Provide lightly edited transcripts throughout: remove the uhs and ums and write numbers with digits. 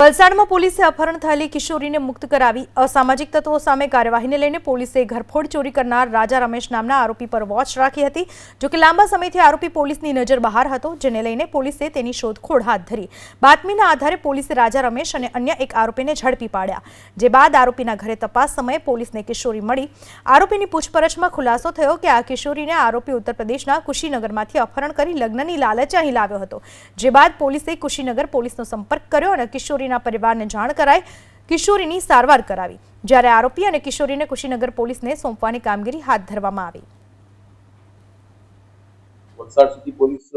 વલસાડમાં પોલીસે અપહરણ થયેલી કિશોરીને મુક્ત કરાવી અસામાજિક તત્વો સામે કાર્યવાહીને લઈને પોલીસે ઘરફોડ ચોરી કરનાર રાજા રમેશ નામના આરોપી પર વોચ રાખી હતી। જો કે લાંબા સમયથી આરોપી પોલીસની નજર બહાર હતો, જેને લઈને પોલીસે તેની શોધખોળ હાથ ધરી। બાતમીના આધારે પોલીસે રાજા રમેશ અને અન્ય એક આરોપીને ઝડપી પાડ્યા, જે બાદ આરોપીના ઘરે તપાસ સમયે પોલીસને કિશોરી મળી। આરોપીની પૂછપરછમાં ખુલાસો થયો કે આ કિશોરીને આરોપી ઉત્તર પ્રદેશના કુશીનગરમાંથી અપહરણ કરી લગ્નની લાલચે અહીં લાવ્યો હતો, જે બાદ પોલીસે કુશીનગર પોલીસનો સંપર્ક કર્યો અને કિશોરીના પરિવારને જાણ કરાઈ કિશોરીની સારવાર કરાવી, જ્યારે આરોપી અને કિશોરીને કુશીનગર પોલીસને સોંપવાની કામગીરી હાથ ધરવામાં આવી। વલસાડ સિટી પોલીસ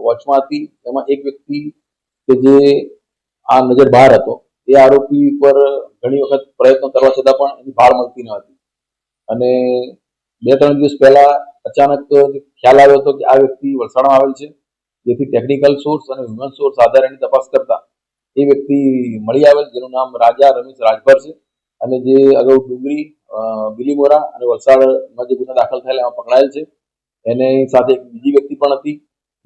વોચમાં હતી, એમાં એક વ્યક્તિ કે જે આ નજર બહાર હતો એ આરોપી પર ઘણી વખત પ્રયત્નો કરવા છતાં પણ એની ભાળ મળતી ન હતી અને 2-3 દિવસ પહેલા અચાનક ખ્યાલ આવ્યો હતો કે આ વ્યક્તિ વલસાડમાં આવેલ છે, જેથી ટેકનિકલ સોર્સ અને હ્યુમન સોર્સ આધારે એની તપાસ કરતા એ વ્યક્તિ મળી આવેલ, જેનું નામ રાજા રમેશ રાજભર છે અને જે અગાઉ ડુંગરી, બિલીમોરા અને વલસાડમાં જે ગુના દાખલ થયેલા એમાં પકડાયેલ છે। એની સાથે એક બીજી વ્યક્તિ પણ હતી,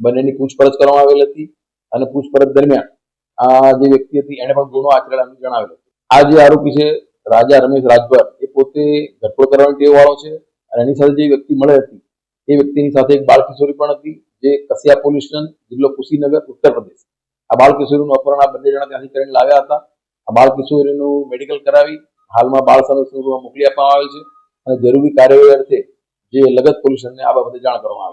બંનેની પૂછપરછ કરવામાં આવેલ હતી અને પૂછપરછ દરમિયાન આ જે વ્યક્તિ હતી એને પણ ગુનો આચરેલાનું જણાવેલ હતું। આ જે આરોપી છે રાજા રમેશ રાજભર, એ પોતે ઘરફોડ કરવાની ટેવ વાળો છે અને એની સાથે જે વ્યક્તિ મળે હતી એ વ્યક્તિની સાથે એક બાળ કિશોરી પણ હતી, જે કસિયા પોલીસ સ્ટેશન, જિલ્લો કુશીનગર, ઉત્તર પ્રદેશ। આ બાળ કિશોરીનું અપહરણ આ બંને જણા ત્યાંથી કરીને લાવ્યા હતા। આ બાળ કિશોરીનું મેડિકલ કરાવી હાલમાં બાળ સંરક્ષણ ગૃહમાં મોકલી આપવામાં આવેલ છે અને જરૂરી કાર્યવાહી અર્થે જે લગત પોલીસ સ્ટેશનને આ બાબતે જાણ કરવામાં આવી છે।